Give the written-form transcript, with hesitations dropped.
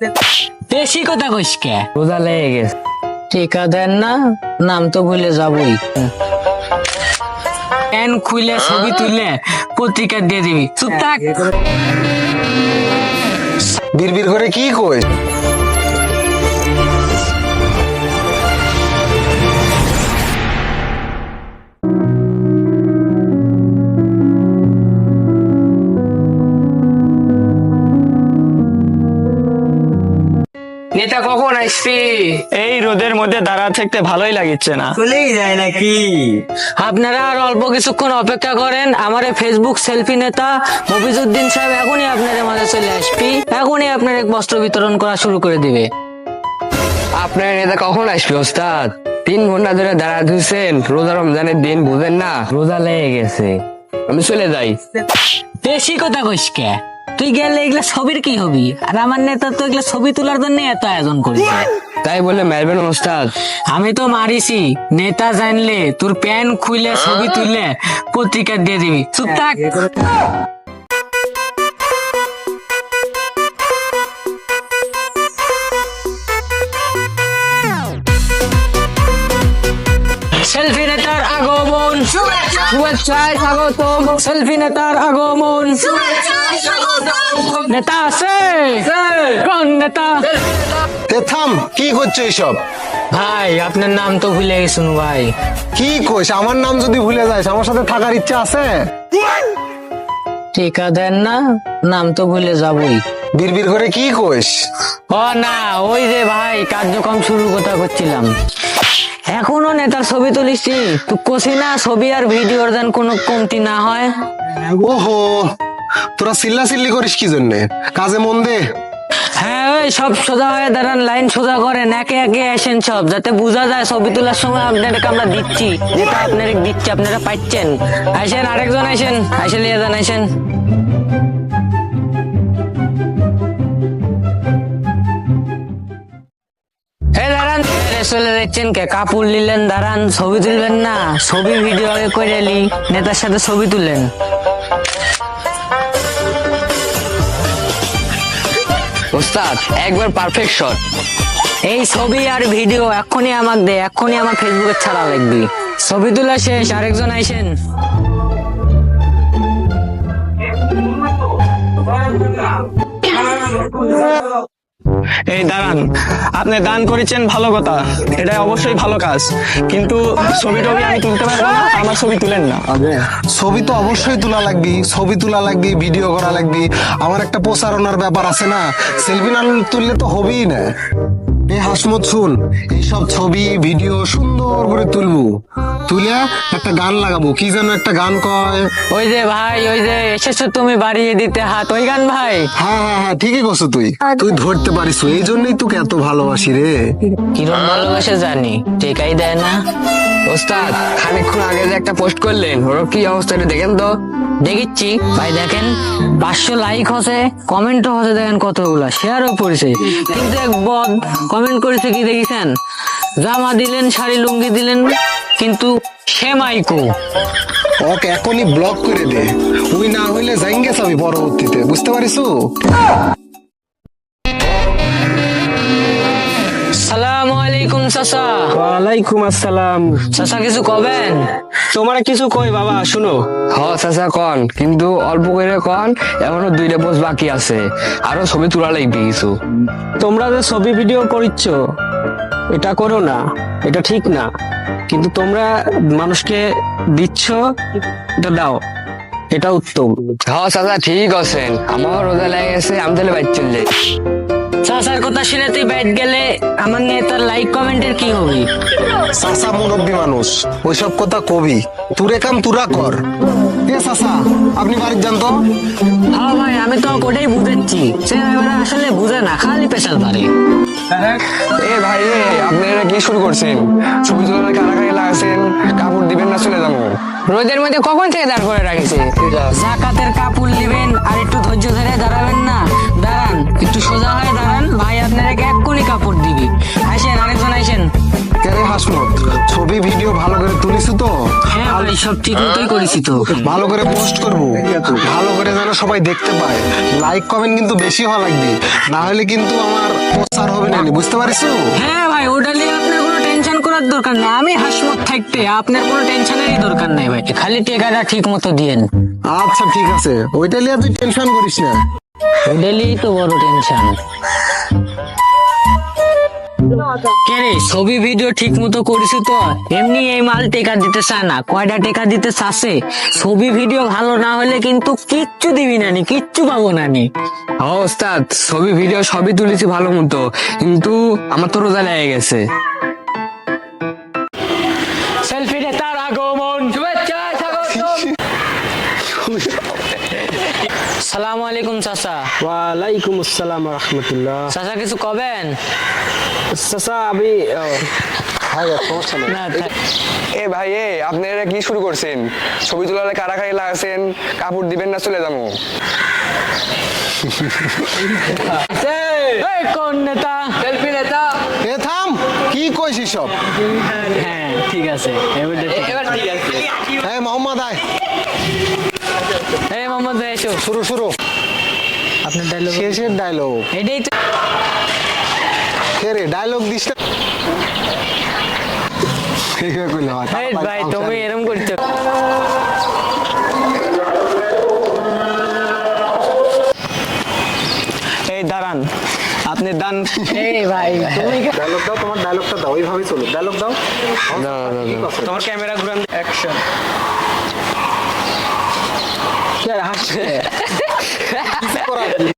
বেশি কথা কইস কে? রোজা লেগে গেছে। টিকা দেন না, নাম তো ভুলে যাবই। প্যান খুলে ছবি তুলে পত্রিকা দিয়ে দিবি। চুপ থাক। বিড়বিড় করে কি কই? নেতা কখন আসবি? এই রোদের মধ্যে দাঁড়া থাকতে ভালোই লাগছে না। চলেই যায় নাকি? আপনারা আর অল্প কিছুক্ষণ অপেক্ষা করেন। আমার ফেসবুক সেলফি নেতা মফিজউদ্দিন সাহেব এখনই আপনাদের মাঝে চলে আসবি। এখনই আপনার এক বস্ত্র বিতরণ করা শুরু করে দিবে। আপনার নেতা কখন আসবে ওস্তাদ? 3 ঘন্টা ধরে দাঁড়া ধুছেন, রোজা রমজানের দিন বুঝেন না? রোজা লেগে গেছে। আমি চলে যাই। বেশি কথা কইস কে? তুই গেলে এগুলা ছবির কি হবি? আর আমার নেতা তো এগুলা ছবি তোলার জন্য এত আয়োজন করেছে। তাই বলে মারবেন ওস্তাদ? আমি তো মারিছি। নেতা জানলে তোর প্যান খুলে ছবি তুলে পত্রিকা দিয়ে দিবি। চুপ থাক। সেলফি নেতার আগমন, শুভেচ্ছায় স্বাগতম। সেলফি নেতার আগমন। নেতা আছে? কোন নেতা? থাম, কি হচ্ছে এইসব? ভাই আপনার নাম তো ভুলে গেছুন ভাই। কি কইস? আমার নাম যদি ভুলে যাস, আমার সাথে থাকার ইচ্ছা আছে? টিকা দেন না, নাম তো ভুলে যাবই। বিড়বিড় করে কি কইস? ও না, ওই যে ভাই কার্যক্রম শুরু কথা করছিলাম। এখনো নেতার ছবি তুলিসি? তুই কষি না ছবি আর ভিডিওর যেন কোনো কমতি না হয়। ওহো, তোরা চিল্লি করিস কি জন্য? কাজে মন দে। হ্যাঁ, ওই সব সোজা হয়ে দাঁড়ান, লাইন সোজা করেন, একে একে আসেন সব, যাতে বোঝা যায় ছবি তোলার সময় আপনাদেরকে আমরা দিচ্ছি, যেটা আপনারা দিচ্ছি আপনারা পাচ্ছেন। আসেন, আরেকজন আসেন, আসে লিয়ে যান, আসেন। দাঁড়ান, চলে যাচ্ছেন কে? কাপড় নিলেন, দাঁড়ান, ছবি তুলবেন না? ছবি ভিডিও আগে করে এলি, নেতার সাথে ছবি তুলেন। ওস্তাদ একবার পারফেক্ট শট। এই ছবি আর ভিডিও এক্ষুনি আমাকে দে, এক্ষুনি আমার ফেসবুকে ছাড়া লাগবে। ছবি তোলা শেষ, আরেকজন আইসেন। এই দাঁড়ান, আপনি দান করেছেন ভালো কথা, এটা অবশ্যই ভালো কাজ, কিন্তু ছবি টবি আমি তুলতে পারবো না, আমার ছবি তুলেন না। ছবি তো অবশ্যই তোলা লাগবে, ছবি তোলা লাগবে, ভিডিও করা লাগবে। আমার একটা প্রচারণার ব্যাপার আছে না, সেলফি না তুললে তো হবেই না। এই হাসমত শুন, এইসব ছবি ভিডিও সুন্দর করে তুলবো, তুলে একটা গান লাগাবো। কি যেন একটা গান কয়? ওই যে ভাই, ওই যে এসেছো তুমি বাড়িয়ে দিতে হাত, ওই গান ভাই। হ্যাঁ হ্যাঁ হ্যাঁ, ঠিকই করছো তুই। তুই ধরতে পারিস, এই জন্যই তোকে এত ভালোবাসি রে। কিরম ভালোবাসে জানি, টেকাই দেয় না। ওস্তাদ খানিকক্ষণ আগে যে একটা পোস্ট করলেন, ওর কি অবস্থাটা দেখেন তো। দেখিচ্ছি ভাই, দেখেন 500 লাইক হচ্ছে, কমেন্টও হচ্ছে, দেখেন কতগুলা, শেয়ারও পড়েছে। কিন্তু এক বদ কমেন্ট করেছে কি দেখেছেন? জামা দিলেন, শাড়ি লুঙ্গি দিলেন, কিন্তু সেমাইকো। ওকে এখনই ব্লক করে দে, ওই না হইলে যাইঙ্গে যাবি পরবর্তীতে, বুঝতে পারিস? সালামু আলাইকুম চাচা। ওয়ালাইকুম আসসালাম। চাচা কিছু কবেন? তোমার কিছু কই বাবা, শুনো। হ চাচা কন, কিন্তু অল্প করে কন, এখনো 2টা পোস্ট বাকি আছে, আরো ছবি তোলা লাগবে কিছু। তোমরা যে ছবি ভিডিও করিচ্ছ, এটা করো না, এটা ঠিক না, কিন্তু তোমরা মানুষকে দিচ্ছ, এটা দাও, এটা উত্তম। হ্যাঁ চাচা ঠিক আছেন, আমার রোজা লেগে গেছে, আমি তাহলে বাইর চললে। চাচার কথা শুনে তুই বাইট গেলে আমার নেতার লাইক কমেন্টের কি হবে? চাচা মুরব্বী মানুষ, ওইসব কথা কবি, তুরে কাম তুরা কর। এ চাচা, আপনি বাড়ির যান তো। হ্যাঁ ভাই, আমি তো ওটাই বুঝাচ্ছি, সে এবারে আসলে বুঝে না, খালি পেশাল পারে। এ ভাই রে, আপনি এটা কি শুরু করছেন? ছবি তোলার কারাকারি লাগাছেন, কাপড় দিবেন না চলে যাবো। রোদের মধ্যে কখন থেকে দাঁড় করে রাখিছে? জাকাতের কাপড় নেবেন, আর একটু ধৈর্য ধরে দাঁড়াবেন না? দাঁড়ান, একটু সোজা হয়ে দাঁড়ান, ভাই আপনারা এক্ষুনি কাপড় দিবি। আসেন, আরেকজন আসেন। কেরে হাসমত, ছবি ভিডিও ভালো করে তুলিস তো? হ্যাঁ ভাই, সব ঠিক মতোই করেছি তো। ভালো করে পোস্ট করব, ভালো করে যেন সবাই দেখতে পায়। লাইক কমেন্ট কিন্তু বেশি হওয়া লাগবে, না হলে কিন্তু আমার প্রচার হবে না, বুঝতে পারিস? হ্যাঁ ভাই, ওটা নিয়ে আপনার কোনো টেনশন করার দরকার নেই। আমি হাসমত থাকতে আপনার কোনো টেনশনেরই দরকার নাই ভাই, খালি টেকাটা ঠিক মতো দিয়েন। আচ্ছা ঠিক আছে, ওইটা নিয়ে তুই টেনশন করিস না। ওটাই তো বড় টেনশন। কে রে, ছবি ভিডিও ঠিক মতো করিস তো? এমনি এই মাল টেকা দিতে চায় না, কয়টা টেকা দিতে চাচ্ছে। ছবি ভিডিও ভালো না হলে কিন্তু কিচ্ছু দিবি না নি, কিচ্ছু পাবো না নি। হ্যাঁ ওস্তাদ, ছবি ভিডিও সবই তুলেছি ভালো মতো, কিন্তু আমার তো রোজা লেগে গেছে। সেলফি রে তার আগমন, শুভেচ্ছা স্বাগতম। সালামু আলাইকুম চাচা। ওয়ালাইকুম আসসালাম রহমতুল্লাহ। চাচা কিছু কবেন? চাচা আমি না থাক। এ ভাই আপনারা কি শুরু করছেন? ছবি তোলার কারাকারি লাগাছেন, কাপড় দিবেন না চলে যাবো। এই কোন নেতা? সেলফি নেতা। এ থাম, কি কইছিস সব? হ্যাঁ ঠিক আছে, এবার ঠিক আছে। হ্যাঁ মোহাম্মদ আয়, এই মোহাম্মদ ভাই এসো, শুরু শুরু। আপনার ডায়লগ শেষের ডায়লগ। এটাই তো। কে রে ডায়লগ দিস না? ঠিক আছে কইলে হয়। এই ভাই তুমি এরকম করছো। এই দাঁড়ান, আপনি দান। এই ভাই তুমি ডায়লগ দাও, তোমার ডায়লগটা দাও, ওইভাবেই চলো, ডায়লগ দাও। তোমার ক্যামেরা ঘুরান, অ্যাকশন। হাসছে